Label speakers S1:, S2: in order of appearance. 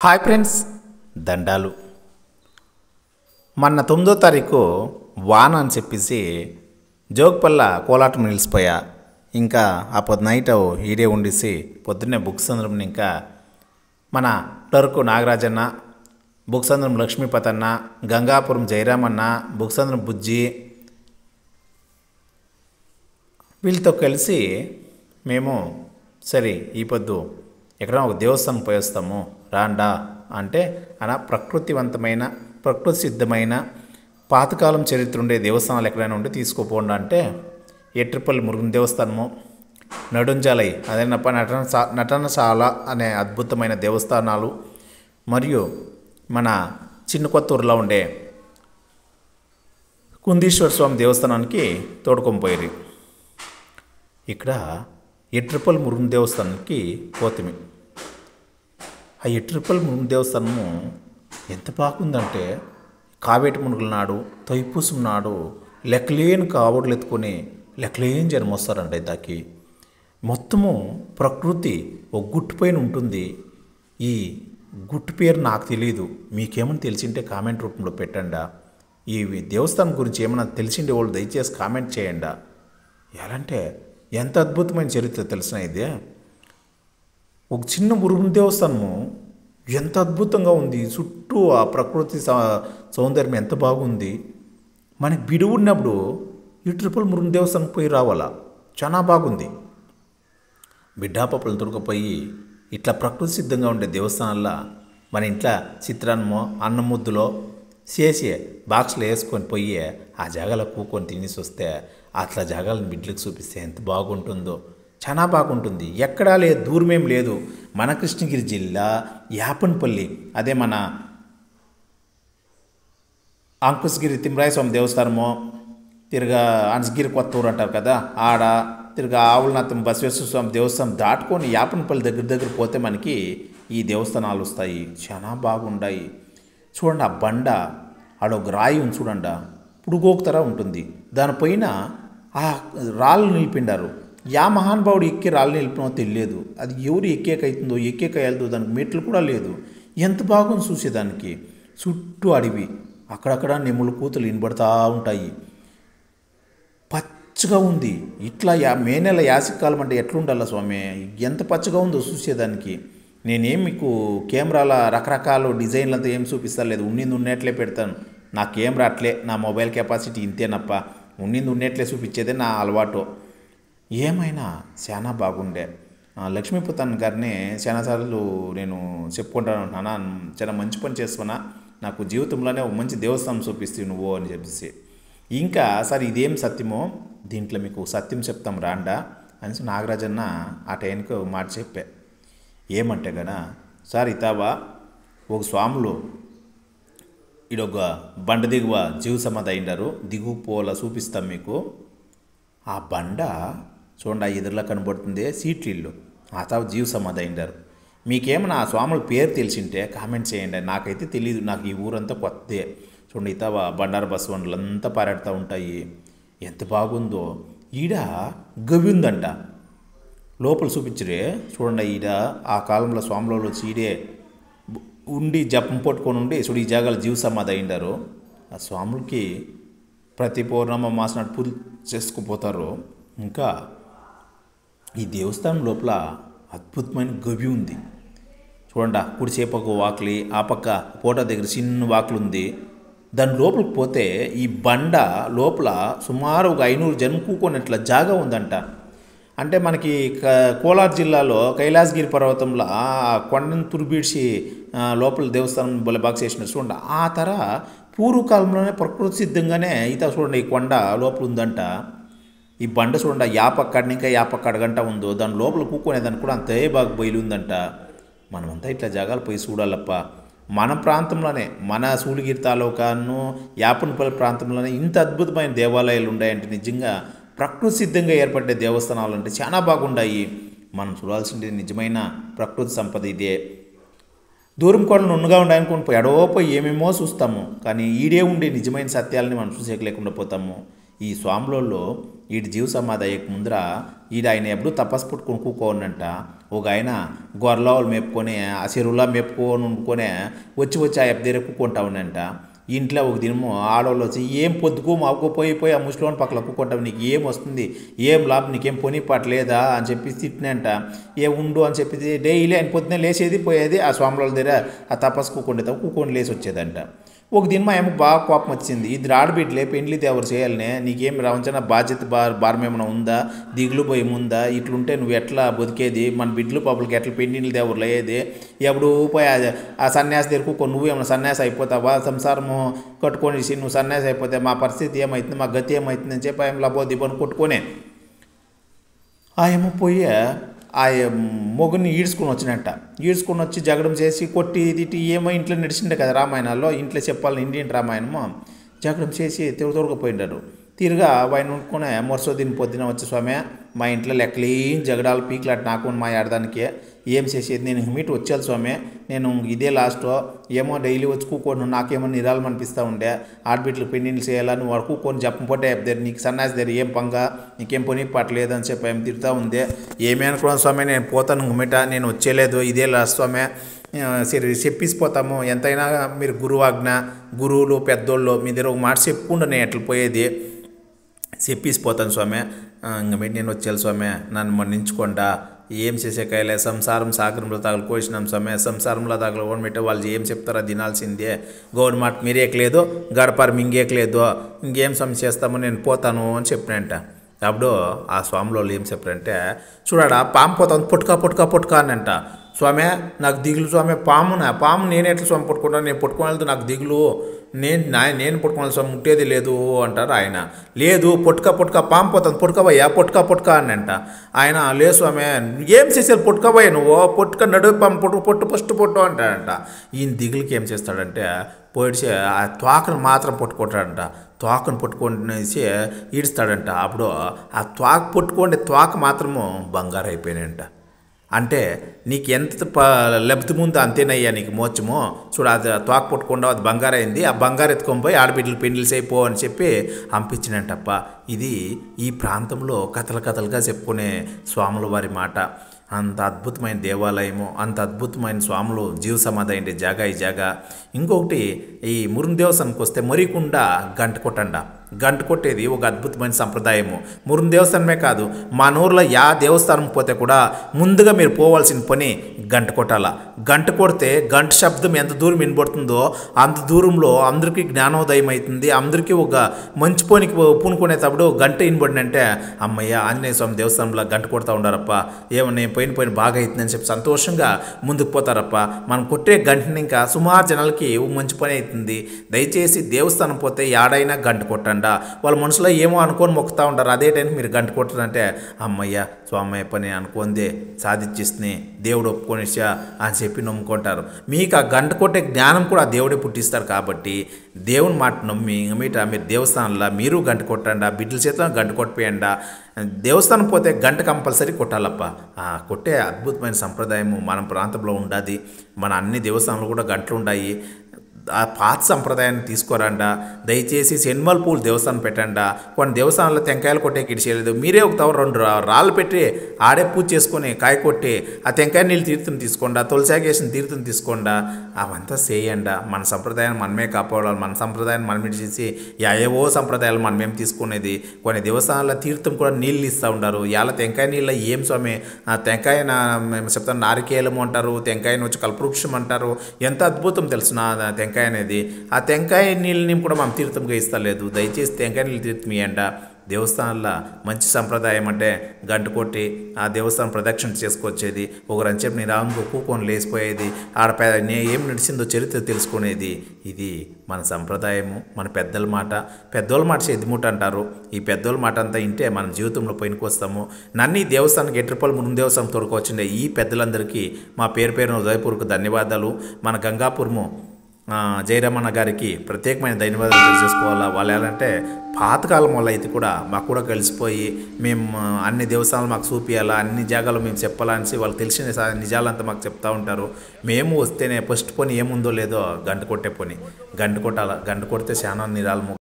S1: Hi friends, దండాలు. మొన్న 9వ తారీఖు వాన అని చెప్పేసి జోగుపల్ల కోలాటం నిలిచిపోయా. ఇంకా ఆ పొద్దు నైట్ ఈడే ఉండేసి పొద్దున్నే బుక్స్ అందరం ఇంకా మన టర్కు నాగరాజన్న, బుక్స్ అందరం లక్ష్మీపతన్న, గంగాపురం జయరామన్న, బుక్స్ అందరం బుజ్జి వీళ్ళతో కలిసి మేము సరే ఈ పొద్దు ఎక్కడైనా ఒక దేవస్థానం పోయేస్తాము రాండా అంటే అలా ప్రకృతివంతమైన ప్రకృతి సిద్ధమైన పాతకాలం చరిత్ర ఉండే దేవస్థానాలు ఎక్కడైనా ఉంటే తీసుకోపోండి అంటే ఎట్రిపల్లి మురుగన్ దేవస్థానము, నడుంజాలై అదేనప్ప నటనశాల అనే అద్భుతమైన దేవస్థానాలు, మరియు మన చిన్న కొత్తూరులో ఉండే కుందీశ్వర స్వామి దేవస్థానానికి తోడుకొని ఇక్కడ ఎట్రిపల్లి మురుగన్ దేవస్థానానికి పోతిమి. ఆ ఎట్రిపల్లి మురుగన్ దేవస్థానము ఎంత బాగుందంటే కావేటి మునుగుల నాడు తైపూసం నాడు లెక్కలేని కావడులు ఎత్తుకొని లెక్కలేని జనం వస్తారంట. దానికి మొత్తము ప్రకృతి ఒక గుట్టు పైన ఉంటుంది. ఈ గుట్టు పేరు నాకు తెలియదు, మీకేమైనా తెలిసింటే కామెంట్ రూపంలో పెట్టండి. ఈ దేవస్థానం గురించి ఏమైనా తెలిసిండే వాళ్ళు దయచేసి కామెంట్ చేయండి. ఎలాంటే ఎంత అద్భుతమైన చరిత్ర తెలిసిన ఇదే. ఒక చిన్న మురుగన్ దేవస్థానము ఎంత అద్భుతంగా ఉంది, చుట్టూ ఆ ప్రకృతి సౌందర్యం ఎంత బాగుంది. మనకి బిడువు ఉన్నప్పుడు ఈ ట్రిపుల్ మురుగన్ దేవస్థానం పోయి రావాలా, చాలా బాగుంది. బిడ్డాపప్పులు దొరకపోయి ఇట్లా ప్రకృతి సిద్ధంగా ఉండే దేవస్థానాల్లో మన ఇంట్లో చిత్రాన్నమో అన్నం ముద్దులో చేసి బాక్స్లో వేసుకొని పోయి ఆ జాగాలో కూకొని తినేసి వస్తే అట్లా జాగాలను బిడ్డలకు చూపిస్తే ఎంత బాగుంటుందో, చాలా బాగుంటుంది. ఎక్కడా లేదు, దూరమేం లేదు. మన కృష్ణగిరి జిల్లా యాపన్పల్లి, అదే మన అంకుశగిరి తిమ్మరాయ స్వామి దేవస్థానము, తిరగా అనసగిరి కొత్తూరు అంటారు కదా, ఆడ తిరగా ఆవులనాథం బసవేశ్వర స్వామి దేవస్థానం దాటుకొని యాపన్పల్లి దగ్గర పోతే మనకి ఈ దేవస్థానాలు వస్తాయి. చాలా బాగుంటాయి. చూడండి, ఆ బండ ఆడొక రాయి ఉంది చూడండి, పుడుగోకుతరా ఉంటుంది. దానిపైన ఆ రాళ్ళు నిలిపిండారు. యా మహానుభావుడు ఎక్కి రాళ్ళు నిలిపినో తెలియదు. అది ఎవరు ఎక్కేకైతుందో ఎక్కేకయ్యాలదో దానికి మెట్లు కూడా లేదు. ఎంత బాగుంది చూసేదానికి. చుట్టూ అడవి, అక్కడక్కడ నెమ్ములు కూతులు వినబడతా ఉంటాయి. పచ్చగా ఉంది. ఇట్లా మే నెల యాసకాలం అంటే ఎట్లుండాలా స్వామి, ఎంత పచ్చగా ఉందో చూసేదానికి. నేనేం మీకు కెమెరాల రకరకాల డిజైన్లు అంతా ఏం చూపిస్తా లేదు, ఉన్నింది ఉన్నట్లే పెడతాను. నా కెమెరా అట్లే, నా మొబైల్ కెపాసిటీ ఇంతేనప్ప, ఉన్నింది ఉన్నట్లే చూపించేదే నా అలవాటు. ఏమైనా చాలా బాగుండే. లక్ష్మీపతన్ గారిని చాలాసార్లు నేను చెప్పుకుంటాను, నాన్న చాలా మంచి పని చేస్తున్నా, నాకు జీవితంలోనే ఒక మంచి దేవస్థానం చూపిస్తావు నువ్వు అని చెప్పేసి. ఇంకా సరే ఇదేం సత్యమో దీంట్లో మీకు సత్యం చెప్తాం రాండా అనేసి నాగరాజన్న ఆ టైంకి మాట చెప్పా. ఏమంటే గనా సార్ ఇతావా ఒక స్వాములు ఈడొక బండ దిగువ జీవ సమాధి అయిండారు, దిగువ పోలా చూపిస్తాం మీకు. ఆ బండ చూడండి, ఆ ఎదురులా కనబడుతుంది సీట్లు ఇల్లు, ఆ తావ జీవ సమాధి అయిండారు. మీకేమైనా ఆ స్వాముల పేరు తెలిసింటే కామెంట్ చేయండి. నాకైతే తెలియదు, నాకు ఈ ఊరంతా కొత్తే. చూడండి, ఇతావ బండారు బస్సు అంతా పారాడుతూ ఉంటాయి. ఎంత బాగుందో. ఈడ గవి ఉందంట, లోపల చూపించరే చూడండి. ఈడ ఆ కాలంలో స్వాములు వచ్చి ఈడే ఉండి జపం పట్టుకొని ఉండి చూడు ఈ జాగాలో జీవ సమాధి అయిండారు. ఆ స్వాములకి ప్రతి పౌర్ణమ మాసనాడు పూజ చేసుకుపోతారు. ఇంకా ఈ దేవస్థానం లోపల అద్భుతమైన గవి ఉంది చూడండి. కుడిచేపకు వాకిలి, ఆ పక్క పోటా దగ్గర చిన్న వాకిలి ఉంది. దాని లోపలికి పోతే ఈ బండ లోపల సుమారు ఒక 500 జనం కూకున్నట్ల జాగా ఉందంట. అంటే మనకి కోలార్ జిల్లాలో కైలాసగిరి పర్వతంలో ఆ కొండను తురిబీడ్చి లోపల దేవస్థానం బల బాగా చేసిన చూడండి. ఆ తర పూర్వకాలంలోనే ప్రకృతి సిద్ధంగానే ఈత చూడండి, ఈ కొండ లోపల ఉందంట. ఈ బండ చూడండి, యాపక్కడిని ఇంకా యాపక్క గంట ఉందో దాని లోపల కూకునేదాన్ని కూడా అంతే బాగా బయలు ఉందంట. మనమంతా ఇట్లా జాగాలు పోయి చూడాలప్ప. మన ప్రాంతంలోనే, మన సూళగిరి తాలూకాను యాపన్పల్లి ప్రాంతంలోనే ఇంత అద్భుతమైన దేవాలయాలు ఉన్నాయంటే నిజంగా ప్రకృతి సిద్ధంగా ఏర్పడే దేవస్థానాలు అంటే చాలా బాగుంటాయి. మనం చూడాల్సింది నిజమైన ప్రకృతి సంపద ఇదే. దూరం కూడా నున్నగా ఉండాలనుకుని ఎడవపోయి ఏమేమో చూస్తాము, కానీ ఈడే ఉండే నిజమైన సత్యాలని మనం చూసేయలేకుండా పోతాము. ఈ స్వాములలో ఈడు జీవ సమాధి అయ్యక ముందర ఆయన ఎప్పుడు తపస్సు పుట్టుకొని కూకోనంట. ఒక ఆయన గొర్రెలు మేపుకొని ఆ చెరువులా మేపుకొని వండుకొని వచ్చి ఆ దగ్గర కూకుంటా ఉన్నంట. ఇంట్లో ఒక దినము ఆడవాళ్ళు వచ్చి ఏం పొద్దుకు మాకు పోయి ఆ ముసలిని పక్కన కూకుంటావు, నీకు ఏం వస్తుంది, ఏం లాభం, నీకేం పని పాట లేదా అని చెప్పి తిట్టినంట. ఉండు అని చెప్పి డైలీ ఆయన పొద్దున్నే లేచేది పోయేది ఆ స్వాముల దగ్గర ఆ తపస్సు కూకొని లేచి వచ్చేదంట. ఒక దినం మా ఏమో బాగా కోపం వచ్చింది, ఇది ఆడబిడ్డలే పెండ్లి ఎవరు చేయాలనే, నీకేం రావంచిన బాధ్యత భారం ఏమైనా ఉందా, దిగులు భయం ఉందా, ఇట్లుంటే నువ్వు ఎట్లా బతికేది, మన బిడ్డలు పాపలకి ఎట్లా పెండిళ్ళు ఎవరు లేదే, ఎప్పుడు పోయి ఆ సన్యాసి దగ్గరకు నువ్వు ఏమైనా సన్యాసి అయిపోతావా, సంసారము కట్టుకొనేసి నువ్వు సన్యాసి అయిపోతే మా పరిస్థితి ఏమవుతుంది, మా గతి ఏమవుతుంది అని చెప్పి ఆయన లబో దిబ్బని కొట్టుకొని ఆయమ్మ పోయి ఆ మొగుని ఈడ్చుకొని వచ్చినట్ట. ఈడ్చుకొని వచ్చి జగడం చేసి కొట్టి తిట్టి ఏమో ఇంట్లో నడిచిండే కదా రామాయణాల్లో, ఇంట్లో చెప్పాలని ఇండియన్ రామాయణము జగడం చేసి తిరుగుతోరకపోయింటారు. తిరిగా ఆయన వండుకొని మొరసో దీని పొద్దున వచ్చి స్వామి మా ఇంట్లో లెక్కలేం జగడాలు పీకులాట నాకు మా ఆడదానికి ఏం చేసేది, నేను మీట్ వచ్చేది స్వామి, నేను ఇదే లాస్ట్ ఏమో డైలీ వచ్చి కూకొని నాకేమో నిరాళం అనిపిస్తూ ఉండే, ఆడబిడ్డలు పెండిళ్ళు చేయాలా, నువ్వు వాడు కూకొని చెప్పం పోతే నీకు సన్నాసి దగ్గర ఏం పంగా, నీకేం పని పట్టలేదని చెప్పి ఏం తిరుగుతూ ఉంది. ఏమీ అనుకున్నాను స్వామి, నేను పోతాను గుమ్మిట, నేను వచ్చేలేదు, ఇదే లాస్ట్ స్వామి, సరే చెప్పిసిపోతాము, ఎంతైనా మీరు గురువాజ్ఞ, గురువులు పెద్దోళ్ళు మీ దగ్గర ఒక మాట చెప్పుకుండా నేను ఎట్లా పోయేది, చెప్పిసిపోతాను స్వామి, ఇంక మీరు నేను వచ్చేయాలి స్వామి, నన్ను మన్నించుకోండా, ఏం చేసే కాయలే, సంసారం సాగరంలో తగలుకోసినాం స్వామి, సంసారంలో తగలకోబెట్టే వాళ్ళు ఏం చెప్తారో తినాల్సిందే, గవర్నమెంట్ మీరేకలేదు గడపారు మింగేకలేదు, ఇంకేం స్వామి చేస్తామో నేను పోతాను అని చెప్పినంట. అప్పుడు ఆ స్వామిలో ఏం చెప్పారంటే, చూడాడా పాము పోతాను పుట్టుక అనంట. స్వామి నాకు దిగులు స్వామి, పాము నేను ఎట్లా స్వామి పట్టుకుంటాను, నేను పట్టుకోవాలి నాకు దిగులు, నేను పట్టుకోవాలి స్వామి, ముట్టేది లేదు అంటారు ఆయన. లేదు పొట్టుక పాము పోతాను పుట్టుకబోయ్యా పొట్టుక అనంట. ఆయన లేదు స్వామి ఏం చేసేది పొట్టుకబోయ్యా నువ్వు, పొట్టుక నడువు పాము పొట్టు అంటాడంట. ఈయన దిగులకి ఏం చేస్తాడంటే పోయిడిచి ఆ తోకను మాత్రం పట్టుకుంటాడంట, తోకను పట్టుకొనేసి ఈడుస్తాడంట. అప్పుడు ఆ తోక మాత్రము బంగారు అయిపోయినాయంట. అంటే నీకు ఎంత లబ్ధి ముందు అంతేనయ్యా నీకు మోచము, చూడ అది తోక పట్టుకుండా అది బంగారు అయింది, ఆ బంగారు ఎత్తుకొని పోయి ఆడబిడ్డలు పెండ్లి అయిపో అని చెప్పి పంపించినట్టప్ప. ఇది ఈ ప్రాంతంలో కథలుగా చెప్పుకునే స్వాముల వారి మాట. అంత అద్భుతమైన దేవాలయము, అంత అద్భుతమైన స్వాములు జీవ సమాధి అయింది జాగా ఈ జాగా. ఇంకొకటి ఈ మురుని దేవస్థానానికి వస్తే మరికుండా గంట కొట్టేది ఒక అద్భుతమైన సంప్రదాయము. మురుని దేవస్థానమే కాదు, మా ఊర్లో దేవస్థానం పోతే కూడా ముందుగా మీరు పోవాల్సిన పని గంట కొట్టాల. గంట కొడితే గంట శబ్దం ఎంత దూరం వినబడుతుందో అంత దూరంలో అందరికీ జ్ఞానోదయం అవుతుంది. అందరికీ ఒక మంచి పనికి పూనుకునేటప్పుడు గంట వినబడినంటే అమ్మయ్య ఆంజనేయ స్వామి దేవస్థానంలో గంట కొడతా ఉండారప్ప, ఏమన్నా పోయిన బాగా అవుతుందని చెప్పి సంతోషంగా ముందుకు పోతారప్ప. మనం కొట్టే గంటని ఇంకా సుమారు జనాలకి మంచి పని అవుతుంది. దయచేసి దేవస్థానం పోతే ఏడైనా గంట కొట్టండి. వాళ్ళ మనసులో ఏమో అనుకొని మొక్కుతూ ఉంటారు, అదే టైంకి మీరు గంట కొట్టారంటే అమ్మయ్య స్వామయ్య పని అనుకుందే సాధించేస్తుంది, దేవుడు ఒప్పుకొనిసా అని చెప్పి నమ్ముకుంటారు. మీకు ఆ గంట కొట్టే జ్ఞానం కూడా దేవుడే పుట్టిస్తారు. కాబట్టి దేవుని మాట నమ్మి మీరు దేవస్థానంలో మీరు గంట కొట్టండి, బిడ్డల చేత గంట కొట్టిపోయండి. దేవస్థానం పోతే గంట కంపల్సరీ కొట్టాలప్ప. కొట్టే అద్భుతమైన సంప్రదాయము మన ప్రాంతంలో ఉండాది. మన అన్ని దేవస్థానంలో కూడా గంటలు ఉన్నాయి. ఆ పాత సంప్రదాయాన్ని తీసుకోరండా. దయచేసి శనిమల పూలు దేవస్థానం పెట్టండా. కొన్ని దేవస్థానంలో టెంకాయలు కొట్టే కిడిచేయలేదు, మీరే ఒక రెండు రాళ్ళు పెట్టి ఆడే పూజ చేసుకొని కాయ కొట్టి ఆ టెంకాయ నీళ్ళు తీర్థం తీసుకోండా, తులసాగేసిన తీర్థం తీసుకోండా, అవంతా చేయండా. మన సంప్రదాయాన్ని మనమే కాపాడాలి. మన సంప్రదాయాన్ని మనం చేసి ఏవో సంప్రదాయాలు మనమేం తీసుకునేది. కొన్ని దేవస్థానాల్లో తీర్థం కూడా నీళ్ళు ఇస్తూ ఉంటారు. ఇవాళ టెంకాయ నీళ్ళ ఏం స్వామి, ఆ టెంకాయ మేము చెప్తాను నారికేయలము అంటారు, టెంకాయని వచ్చి కల్పవృక్షం అంటారు. ఎంత అద్భుతం తెలుసు టెంకాయ అనేది. ఆ టెంకాయ నీళ్ళని కూడా మనం తీర్థంగా ఇస్తలేదు. దయచేసి టెంకాయ నీళ్ళు తీర్థం ఇవ్వండి. దేవస్థానంలో మంచి సంప్రదాయం అంటే గంట కొట్టి ఆ దేవస్థానం ప్రదక్షిణ చేసుకొచ్చేది, ఒకరని చెప్పి నిరామంగా కూకొని లేసిపోయేది, ఏం నడిచిందో చరిత్ర తెలుసుకునేది. ఇది మన సంప్రదాయము, మన పెద్దల మాట ఎద్దుముట అంటారు. ఈ పెద్దోళ్ళ మాట అంతా వింటే మన జీవితంలో పైనకి వస్తాము. నన్ను ఈ దేవస్థానానికి ఎట్రపల్లి ముందు దేవస్థానం తోడుకొచ్చిండే ఈ పెద్దలందరికీ మా పేరున హృదయపూర్వక ధన్యవాదాలు. మన గంగాపురము జయరమణ గారికి ప్రత్యేకమైన ధన్యవాదాలు తెలియజేసుకోవాలా. వాళ్ళు ఏంటంటే పాతకాలం వల్ల అయితే కూడా మాకు కూడా కలిసిపోయి మేము అన్ని దేవస్థానాలు మాకు చూపించాలా, అన్ని జాగాలు మేము చెప్పాలని వాళ్ళు తెలిసిన నిజాలంతా మాకు చెప్తూ ఉంటారు. మేము వస్తేనే ఫస్ట్ పని ఏముందో లేదో గంట కొట్టే పని, గంట కొట్టాలా. గంట కొడితే చాలా నిరాళము.